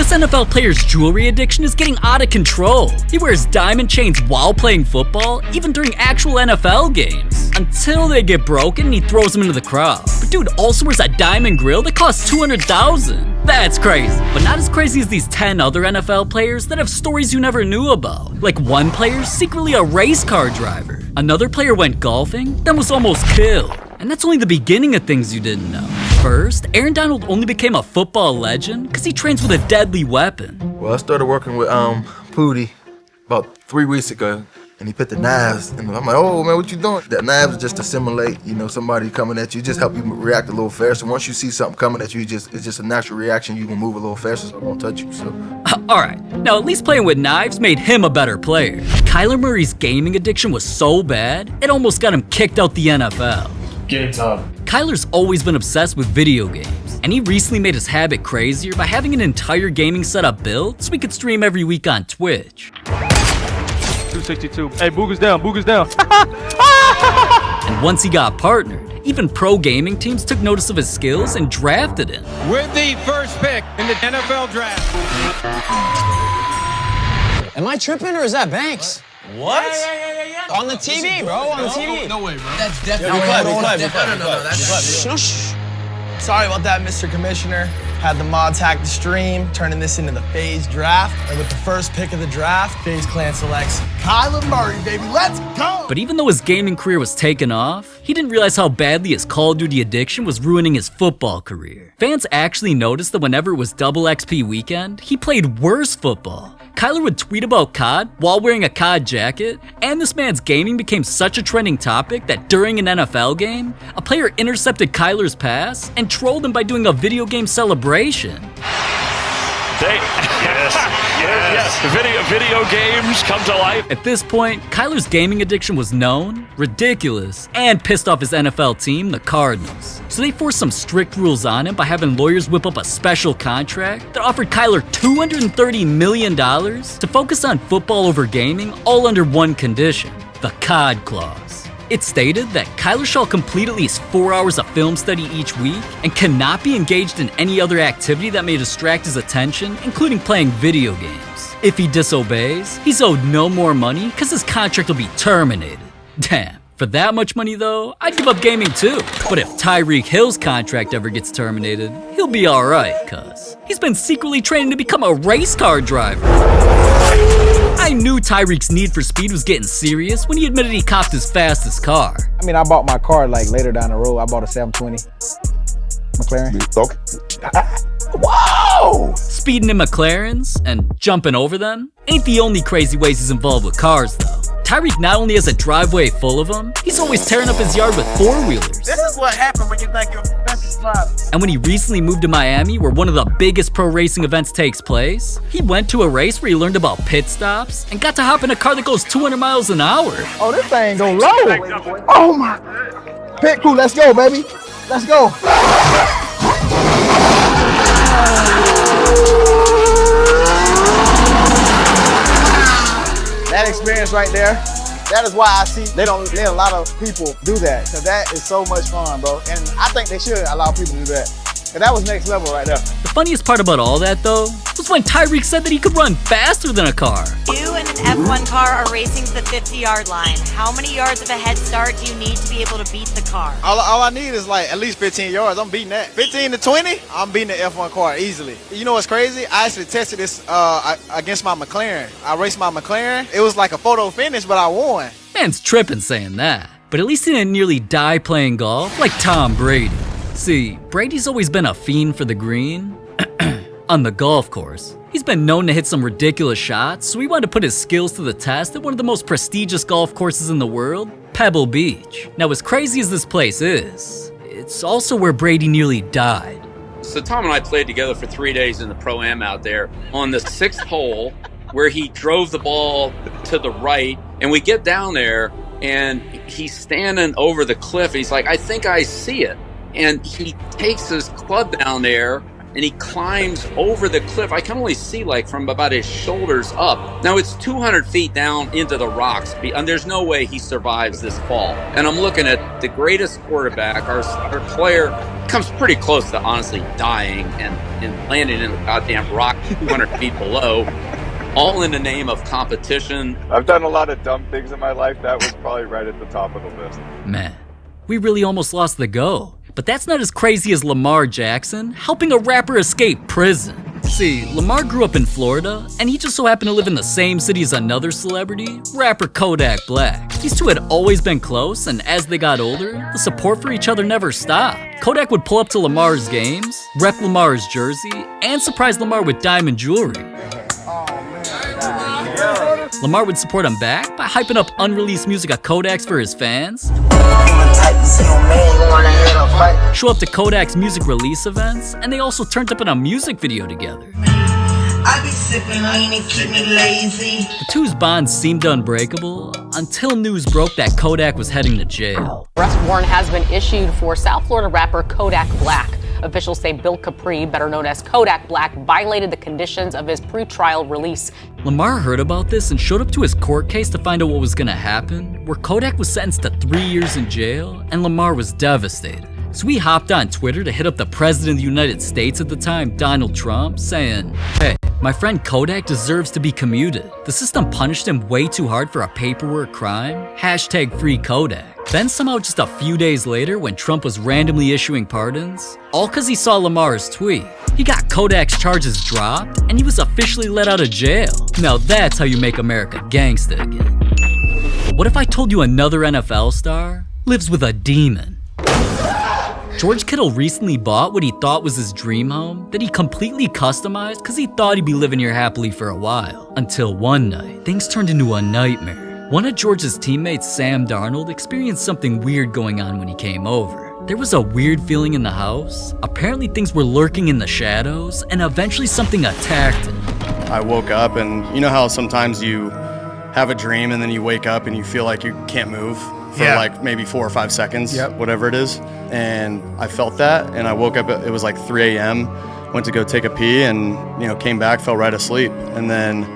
This NFL player's jewelry addiction is getting out of control. He wears diamond chains while playing football, even during actual NFL games. Until they get broken and he throws them into the crowd. But dude also wears a diamond grill that costs $200,000. That's crazy. But not as crazy as these 10 other NFL players that have stories you never knew about. Like one player secretly a race car driver. Another player went golfing, then was almost killed. And that's only the beginning of things you didn't know. First, Aaron Donald only became a football legend because he trains with a deadly weapon. Well, I started working with Pootie about 3 weeks ago, and he put the knives, and I'm like, oh man, what you doing? The knives just to simulate, somebody coming at you, just help you react a little faster. Once you see something coming at you, it's just a natural reaction. You can move a little faster, so it won't touch you. So. Alright, now at least playing with knives made him a better player. Kyler Murray's gaming addiction was so bad, it almost got him kicked out the NFL. Game time. Kyler's always been obsessed with video games, and he recently made his habit crazier by having an entire gaming setup built so he could stream every week on Twitch. 262. Hey, Booga's down, Booga's down. And once he got partnered, even pro gaming teams took notice of his skills and drafted him. With the first pick in the NFL draft. Am I tripping or is that Banks? What? Yeah. On the TV, bro. On the TV. No way, bro. That's definitely. Shush. Sorry about that, Mr. Commissioner. Had the mods hack the stream, turning this into the FaZe draft. And with the first pick of the draft, FaZe Clan selects Kyler Murray, baby. Let's go! But even though his gaming career was taking off, he didn't realize how badly his Call of Duty addiction was ruining his football career. Fans actually noticed that whenever it was double XP weekend, he played worse football. Kyler would tweet about COD while wearing a COD jacket, and this man's gaming became such a trending topic that during an NFL game, a player intercepted Kyler's pass and trolled him by doing a video game celebration. Yes. Video games come to life. At this point, Kyler's gaming addiction was known, ridiculous, and pissed off his NFL team, the Cardinals. So they forced some strict rules on him by having lawyers whip up a special contract that offered Kyler $230 million to focus on football over gaming, all under one condition, the COD clause. It stated that Kyler shall complete at least 4 hours of film study each week and cannot be engaged in any other activity that may distract his attention, including playing video games. If he disobeys, he's owed no more money because his contract will be terminated. Damn, for that much money though, I'd give up gaming too. But if Tyreek Hill's contract ever gets terminated, he'll be alright, cuz he's been secretly training to become a race car driver. I knew Tyreek's need for speed was getting serious when he admitted he copped his fastest car. I mean, I bought my car like later down the road. I bought a 720 McLaren. Okay. Whoa! Speeding in McLarens and jumping over them ain't the only crazy ways he's involved with cars though. Tyreek not only has a driveway full of them, he's always tearing up his yard with four-wheelers. This is what happened when you think you're a professional driver. And when he recently moved to Miami, where one of the biggest pro racing events takes place, he went to a race where he learned about pit stops and got to hop in a car that goes 200 miles an hour. Oh, this thing go low. Oh my. Pit crew, let's go, baby. Let's go. That experience right there, that is why I see they don't let a lot of people do that, because that is so much fun, bro. And I think they should allow people to do that, because that was next level right there. The funniest part about all that though was when Tyreek said that he could run faster than a car. You and an F1 car are racing to the 50-yard line. How many yards of a head start do you need to be able to beat the car? All I need is like at least 15 yards. I'm beating that. 15 to 20, I'm beating the F1 car easily. You know what's crazy? I actually tested this against my McLaren. I raced my McLaren. It was like a photo finish, but I won. Man's tripping saying that. But at least he didn't nearly die playing golf like Tom Brady. See, Brady's always been a fiend for the green. On the golf course. He's been known to hit some ridiculous shots, so he wanted to put his skills to the test at one of the most prestigious golf courses in the world, Pebble Beach. Now, as crazy as this place is, it's also where Brady nearly died. So Tom and I played together for 3 days in the Pro-Am out there. On the 6th hole, where he drove the ball to the right, and we get down there, and he's standing over the cliff. He's like, I think I see it. And he takes his club down there, and he climbs over the cliff. I can only see like from about his shoulders up. Now it's 200 feet down into the rocks, and there's no way he survives this fall. And I'm looking at the greatest quarterback, our player comes pretty close to honestly dying and landing in the goddamn rock 200 feet below, all in the name of competition. I've done a lot of dumb things in my life. That was probably right at the top of the list. Man, we really almost lost the go. But that's not as crazy as Lamar Jackson helping a rapper escape prison. See, Lamar grew up in Florida, and he just so happened to live in the same city as another celebrity, rapper Kodak Black. These two had always been close, and as they got older, the support for each other never stopped. Kodak would pull up to Lamar's games, rep Lamar's jersey, and surprise Lamar with diamond jewelry. Lamar would support him back by hyping up unreleased music of Kodak's for his fans, show up to Kodak's music release events, and they also turned up in a music video together. The two's bonds seemed unbreakable until news broke that Kodak was heading to jail. Arrest warrant has been issued for South Florida rapper Kodak Black. Officials say Bill Capri, better known as Kodak Black, violated the conditions of his pre-trial release. Lamar heard about this and showed up to his court case to find out what was gonna happen, where Kodak was sentenced to 3 years in jail, and Lamar was devastated. So he hopped on Twitter to hit up the President of the United States at the time, Donald Trump, saying, "Hey, my friend Kodak deserves to be commuted. The system punished him way too hard for a paperwork crime. Hashtag free Kodak." Then somehow just a few days later, when Trump was randomly issuing pardons, all cause he saw Lamar's tweet, he got Kodak's charges dropped and he was officially let out of jail. Now that's how you make America gangsta again. But what if I told you another NFL star lives with a demon? George Kittle recently bought what he thought was his dream home that he completely customized because he thought he'd be living here happily for a while. Until one night, things turned into a nightmare. One of George's teammates, Sam Darnold, experienced something weird going on when he came over. There was a weird feeling in the house. Apparently things were lurking in the shadows, and eventually something attacked him. I woke up, and you know how sometimes you have a dream and then you wake up and you feel like you can't move for like maybe 4 or 5 seconds, whatever it is. And I felt that, and I woke up, it was like 3 a.m., went to go take a pee, and came back, fell right asleep. And then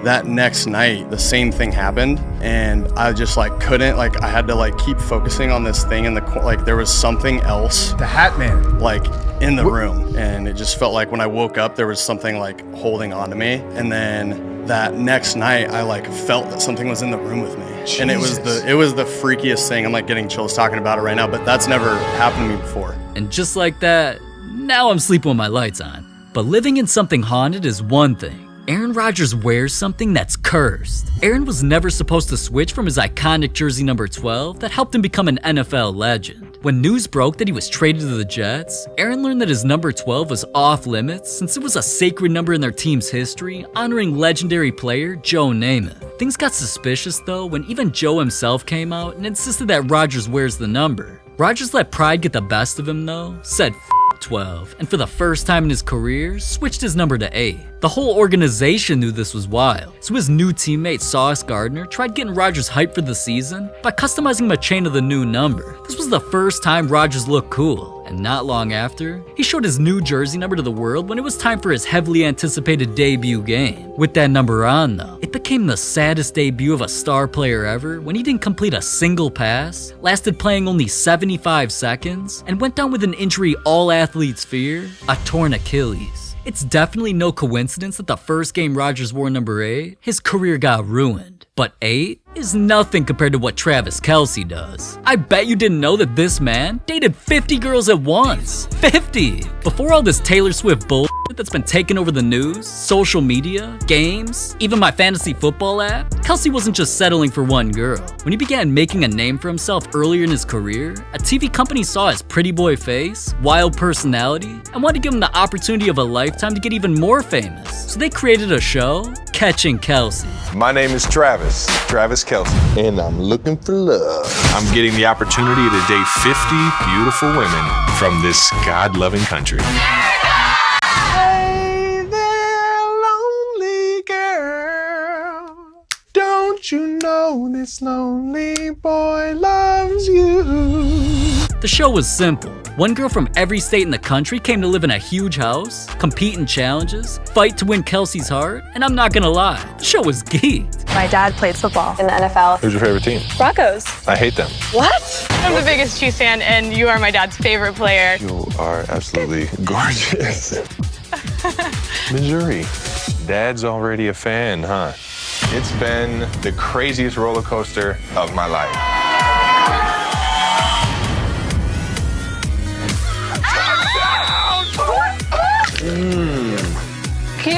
that next night, the same thing happened, and I just couldn't, I had to keep focusing on this thing in the, there was something else. The Hat Man. In the room, and it just felt like when I woke up, there was something holding on to me. And then that next night, I felt that something was in the room with me. Jesus. And it was the freakiest thing. I'm getting chills talking about it right now, but that's never happened to me before. And just like that, now I'm sleeping with my lights on. But living in something haunted is one thing. Aaron Rodgers wears something that's cursed. Aaron was never supposed to switch from his iconic jersey number 12 that helped him become an NFL legend. When news broke that he was traded to the Jets, Aaron learned that his number 12 was off limits since it was a sacred number in their team's history, honoring legendary player Joe Namath. Things got suspicious though when even Joe himself came out and insisted that Rodgers wears the number. Rodgers let pride get the best of him though, said 12, and for the first time in his career, switched his number to 8. The whole organization knew this was wild, so his new teammate Sauce Gardner tried getting Rodgers hyped for the season by customizing him a chain of the new number. This was the first time Rodgers looked cool, and not long after, he showed his new jersey number to the world when it was time for his heavily anticipated debut game. With that number on though, it became the saddest debut of a star player ever when he didn't complete a single pass, lasted playing only 75 seconds, and went down with an injury all athletes fear, a torn Achilles. It's definitely no coincidence that the first game Rodgers wore number 8, his career got ruined. But 8 is nothing compared to what Travis Kelce does. I bet you didn't know that this man dated 50 girls at once. 50! Before all this Taylor Swift bullshit that's been taking over the news, social media, games, even my fantasy football app, Kelce wasn't just settling for one girl. When he began making a name for himself earlier in his career, a TV company saw his pretty boy face, wild personality, and wanted to give him the opportunity of a lifetime to get even more famous. So they created a show, Catching Kelce. My name is Travis Kelce. And I'm looking for love. I'm getting the opportunity to date 50 beautiful women from this God-loving country. Hey there, lonely girl. Don't you know this lonely boy loves you? The show was simple. One girl from every state in the country came to live in a huge house, compete in challenges, fight to win Kelsey's heart, and I'm not gonna lie, the show was geeked. My dad played football in the NFL. Who's your favorite team? Broncos. I hate them. What? I'm the biggest Chiefs fan, and you are my dad's favorite player. You are absolutely gorgeous. Missouri. Dad's already a fan, huh? It's been the craziest roller coaster of my life. Cute.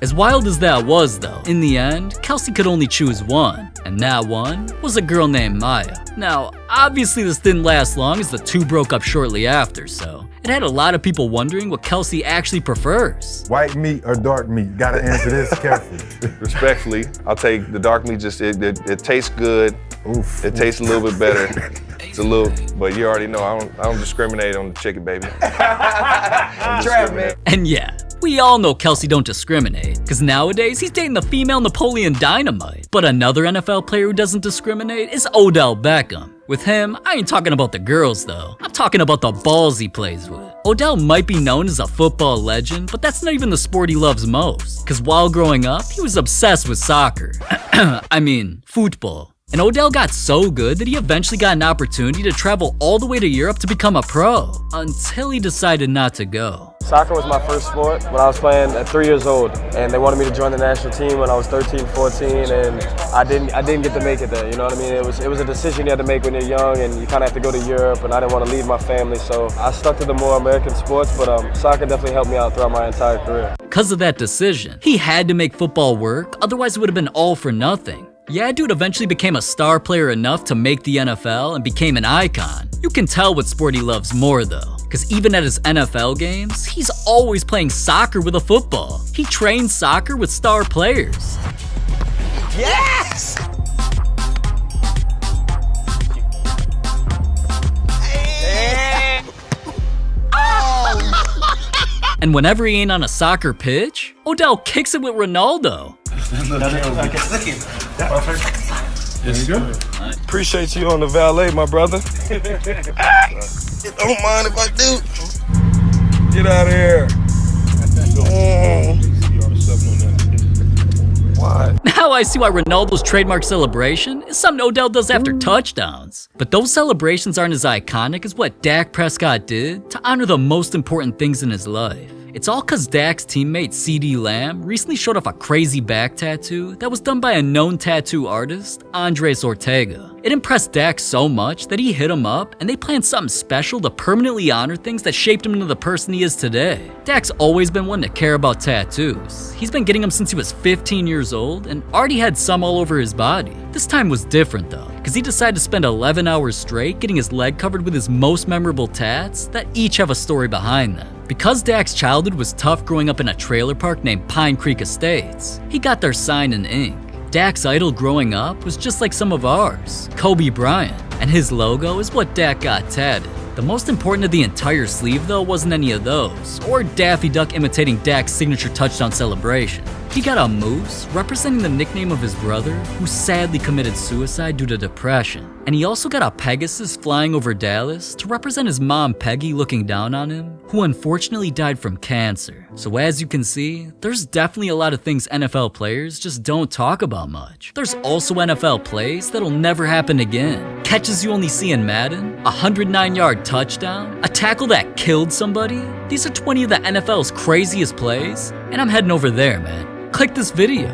As wild as that was though, in the end, Kelsey could only choose one, and that one was a girl named Maya. Now, obviously this didn't last long as the two broke up shortly after, so it had a lot of people wondering what Kelsey actually prefers. White meat or dark meat? Gotta answer this carefully. Respectfully, I'll take the dark meat. Just it tastes good. Oof. It tastes a little bit better. It's a little, but you already know I don't discriminate on the chicken, baby. And yeah, we all know Kelsey don't discriminate, because nowadays he's dating the female Napoleon Dynamite. But another NFL player who doesn't discriminate is Odell Beckham. With him, I ain't talking about the girls though, I'm talking about the balls he plays with. Odell might be known as a football legend, but that's not even the sport he loves most, because while growing up, he was obsessed with soccer. I mean, football. And Odell got so good that he eventually got an opportunity to travel all the way to Europe to become a pro, until he decided not to go. Soccer was my first sport when I was playing at 3 years old, and they wanted me to join the national team when I was 13, 14, and I didn't get to make it there, you know what I mean? It was a decision you had to make when you're young, and you kind of have to go to Europe, and I didn't want to leave my family, so I stuck to the more American sports, but soccer definitely helped me out throughout my entire career. Because of that decision, he had to make football work, otherwise it would have been all for nothing. Yeah, dude eventually became a star player enough to make the NFL and became an icon. You can tell what sport he loves more though, because even at his NFL games, he's always playing soccer with a football. He trains soccer with star players. Yes! And whenever he ain't on a soccer pitch, Odell kicks it with Ronaldo. There you go. Appreciate you on the valet, my brother. Don't mind if I do. Get out of here. Why? Now I see why Ronaldo's trademark celebration is something Odell does after touchdowns. But those celebrations aren't as iconic as what Dak Prescott did to honor the most important things in his life. It's all cause Dak's teammate CeeDee Lamb recently showed off a crazy back tattoo that was done by a known tattoo artist, Andres Ortega. It impressed Dak so much that he hit him up and they planned something special to permanently honor things that shaped him into the person he is today. Dak's always been one to care about tattoos. He's been getting them since he was 15 years old and already had some all over his body. This time was different though, because he decided to spend 11 hours straight getting his leg covered with his most memorable tats that each have a story behind them. Because Dak's childhood was tough growing up in a trailer park named Pine Creek Estates, he got their sign in ink. Dak's idol growing up was just like some of ours, Kobe Bryant, and his logo is what Dak got tatted. The most important of the entire sleeve though wasn't any of those, or Daffy Duck imitating Dak's signature touchdown celebration. He got a moose representing the nickname of his brother who sadly committed suicide due to depression. And he also got a Pegasus flying over Dallas to represent his mom Peggy looking down on him, who unfortunately died from cancer. So as you can see, there's definitely a lot of things NFL players just don't talk about much. There's also NFL plays that'll never happen again. Catches you only see in Madden, a 109-yard touchdown, a tackle that killed somebody. These are 20 of the NFL's craziest plays, and I'm heading over there, man. Click this video.